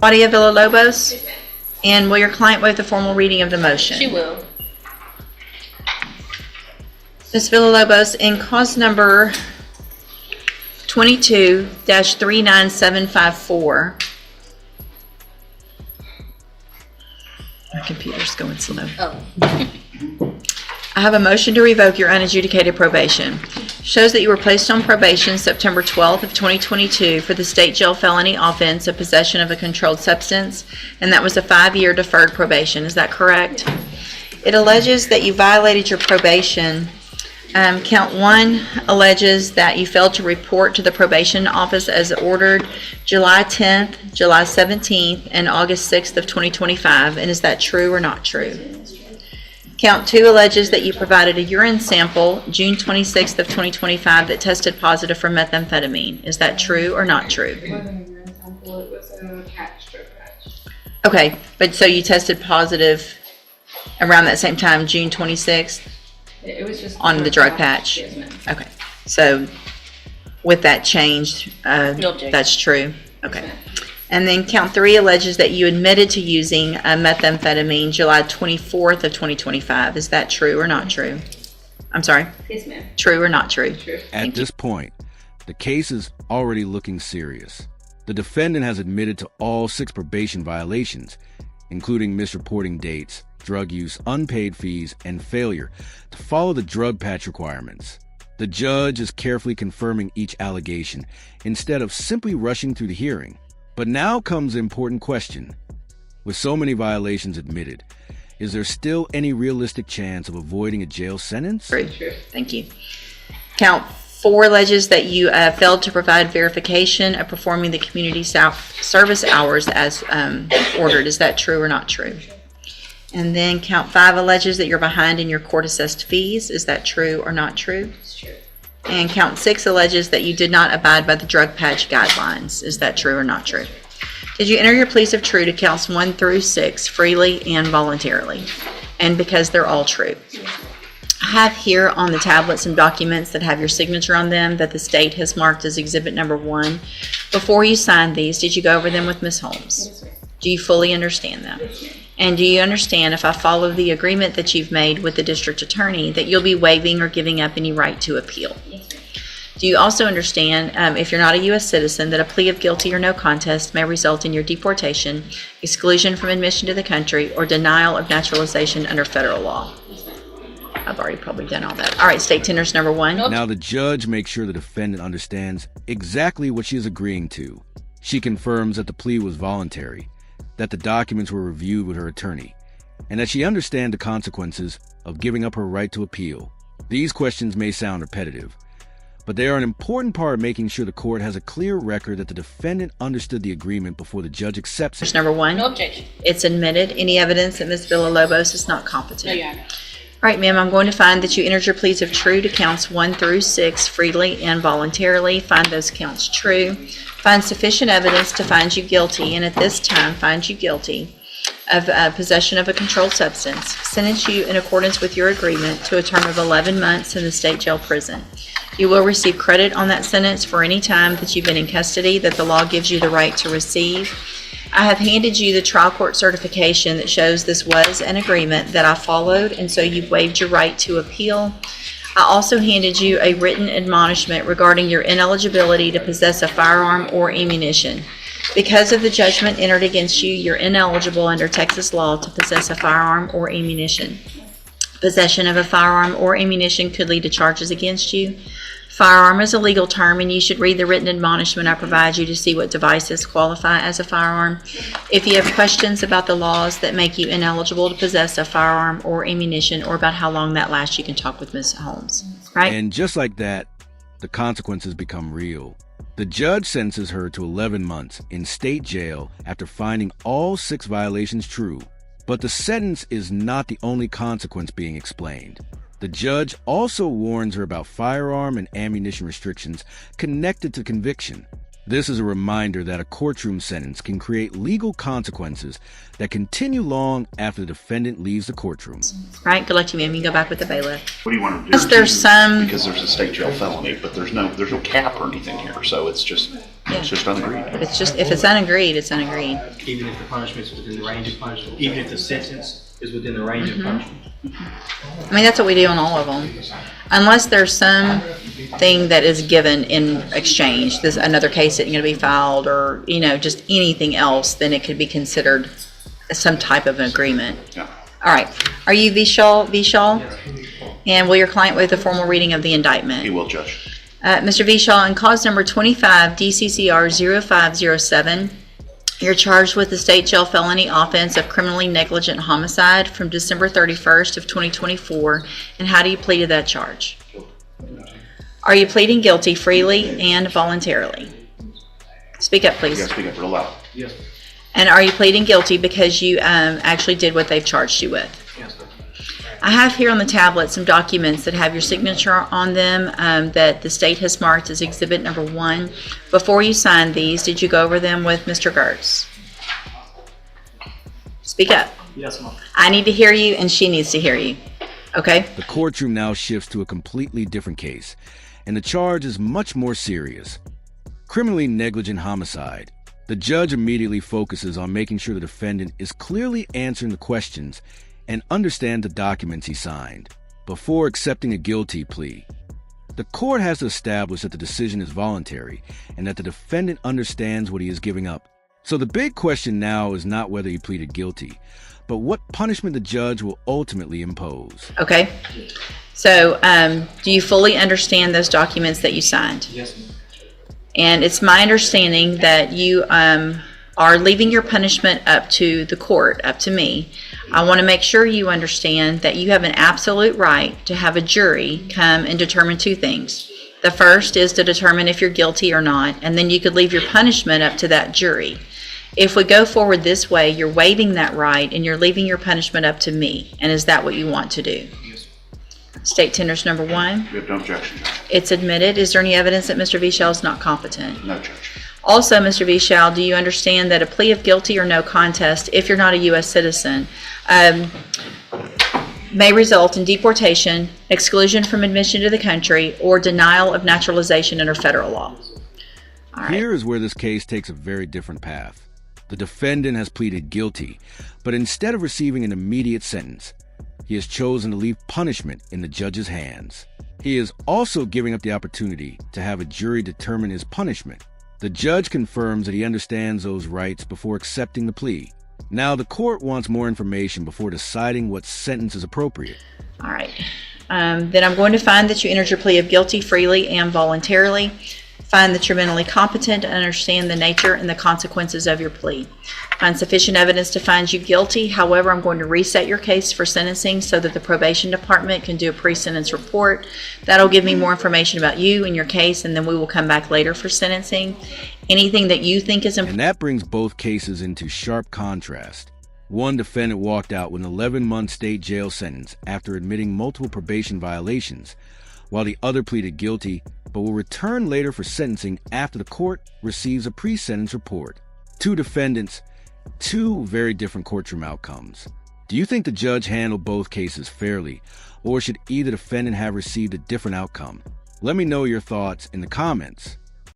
Claudia Villalobos? And will your client waive the formal reading of the motion? She will. Ms. Villalobos, in cause number 22-39754. My computer's going slow. Oh. I have a motion to revoke your unadjudicated probation. Shows that you were placed on probation September 12th of 2022 for the state jail felony offense of possession of a controlled substance, and that was a 5-year deferred probation. Is that correct? It alleges that you violated your probation. Count 1 alleges that you failed to report to the probation office as ordered July 10th, July 17th, and August 6th of 2025. And is that true or not true? Count 2 alleges that you provided a urine sample June 26th of 2025 that tested positive for methamphetamine. Is that true or not true? It wasn't a urine sample, it was a patch, drug patch. Okay, but so you tested positive around that same time, June 26th? It was just On the drug patch? Yes, ma'am. Okay, so with that changed, No objection. that's true? Okay. Yes, ma'am. And then count 3 alleges that you admitted to using methamphetamine July 24th of 2025. Is that true or not true? I'm sorry, Yes, ma'am. true or not true? True. At this point, the case is already looking serious. The defendant has admitted to all 6 probation violations, including misreporting dates, drug use, unpaid fees, and failure to follow the drug patch requirements. The judge is carefully confirming each allegation instead of simply rushing through the hearing. But now comes the important question. With so many violations admitted, is there still any realistic chance of avoiding a jail sentence? True. True. Thank you. Count 4 alleges that you failed to provide verification of performing the community service hours as ordered. Is that true or not true? And then count 5 alleges that you're behind in your court-assessed fees. Is that true or not true? It's true. And count 6 alleges that you did not abide by the drug patch guidelines. Is that true or not true? Did you enter your pleas of true to counts 1 through 6 freely and voluntarily? And because they're all true. I have here on the tablet some documents that have your signature on them that the state has marked as exhibit number 1. Before you signed these, did you go over them with Ms. Holmes? Yes, ma'am. Do you fully understand them? Yes, ma'am. And do you understand, if I follow the agreement that you've made with the district attorney, that you'll be waiving or giving up any right to appeal? Yes, ma'am. Do you also understand, if you're not a U.S. citizen, that a plea of guilty or no contest may result in your deportation, exclusion from admission to the country, or denial of naturalization under federal law? I've already probably done all that. All right, state tenders number 1. Now the judge makes sure the defendant understands exactly what she is agreeing to. She confirms that the plea was voluntary, that the documents were reviewed with her attorney, and that she understands the consequences of giving up her right to appeal. These questions may sound repetitive, but they are an important part of making sure the court has a clear record that the defendant understood the agreement before the judge accepts it. Number 1. No objection. It's admitted. Any evidence that Ms. Villalobos is not No, competent? Your Honor. All right, ma'am, I'm going to find that you entered your pleas of true to counts 1 through 6 freely and voluntarily. Find those counts true. Find sufficient evidence to find you guilty, and at this time find you guilty of possession of a controlled substance. Sentence you in accordance with your agreement to a term of 11 months in the state jail prison. You will receive credit on that sentence for any time that you've been in custody that the law gives you the right to receive. I have handed you the trial court certification that shows this was an agreement that I followed, and so you've waived your right to appeal. I also handed you a written admonishment regarding your ineligibility to possess a firearm or ammunition. Because of the judgment entered against you, you're ineligible under Texas law to possess a firearm or ammunition. Possession of a firearm or ammunition could lead to charges against you. Firearm is a legal term, and you should read the written admonishment I provide you to see what devices qualify as a firearm. If you have questions about the laws that make you ineligible to possess a firearm or ammunition, or about how long that lasts, you can talk with Ms. Holmes. Right? And just like that, the consequences become real. The judge sentences her to 11 months in state jail after finding all 6 violations true. But the sentence is not the only consequence being explained. The judge also warns her about firearm and ammunition restrictions connected to conviction. This is a reminder that a courtroom sentence can create legal consequences that continue long after the defendant leaves the courtroom. Right? Good luck to you, ma'am. You can go back with the bailiff. What do you want to do? Is there some... Because there's a state jail felony, but there's no cap or anything here, so it's just It's just unagreed. If it's unagreed, it's unagreed. Even if the punishment's within the range of punishment, even if the sentence is within the range of punishment. I mean, that's what we do on all of them. Unless there's something that is given in exchange, there's another case that's going to be filed, or, just anything else, then it could be considered some type of an agreement. Yeah. All right. Are you Vishal? And will your client waive the formal reading of the indictment? He will, Judge. Mr. Vishal, in cause number 25 DCCR 0507, you're charged with the state jail felony offense of criminally negligent homicide from December 31st of 2024. And how do you plead to that charge? Are you pleading guilty freely and voluntarily? Speak up, please. You gotta speak up real loud. Yes. And are you pleading guilty because you actually did what they've charged you with? Yes. I have here on the tablet some documents that have your signature on them that the state has marked as exhibit number 1. Before you signed these, did you go over them with Mr. Gertz? Speak up. Yes, ma'am. I need to hear you and she needs to hear you. Okay? The courtroom now shifts to a completely different case, and the charge is much more serious. Criminally negligent homicide. The judge immediately focuses on making sure the defendant is clearly answering the questions and understand the documents he signed before accepting a guilty plea. The court has to establish that the decision is voluntary and that the defendant understands what he is giving up. So the big question now is not whether he pleaded guilty, but what punishment the judge will ultimately impose. Okay? So, do you fully understand those documents that you signed? Yes, ma'am. And it's my understanding that you are leaving your punishment up to the court, up to me. I want to make sure you understand that you have an absolute right to have a jury come and determine 2 things. The first is to determine if you're guilty or not, and then you could leave your punishment up to that jury. If we go forward this way, you're waiving that right and you're leaving your punishment up to me. And is that what you want to do? Yes. State tenders number 1. We have no objection, Judge. It's admitted. Is there any evidence that Mr. Vishal is not competent? No, Judge. Also, Mr. Vishal, do you understand that a plea of guilty or no contest, if you're not a U.S. citizen, may result in deportation, exclusion from admission to the country, or denial of naturalization under federal law? All right. Here is where this case takes a very different path. The defendant has pleaded guilty, but instead of receiving an immediate sentence, he has chosen to leave punishment in the judge's hands. He is also giving up the opportunity to have a jury determine his punishment. The judge confirms that he understands those rights before accepting the plea. Now the court wants more information before deciding what sentence is appropriate. All right. Then I'm going to find that you entered your plea of guilty freely and voluntarily. Find that you're mentally competent and understand the nature and the consequences of your plea. Find sufficient evidence to find you guilty. However, I'm going to reset your case for sentencing so that the probation department can do a pre-sentence report. That'll give me more information about you and your case, and then we will come back later for sentencing. Anything that you think is important. And that brings both cases into sharp contrast. One defendant walked out with an 11-month state jail sentence after admitting multiple probation violations, while the other pleaded guilty but will return later for sentencing after the court receives a pre-sentence report. 2 defendants, 2 very different courtroom outcomes. Do you think the judge handled both cases fairly, or should either defendant have received a different outcome? Let me know your thoughts in the comments.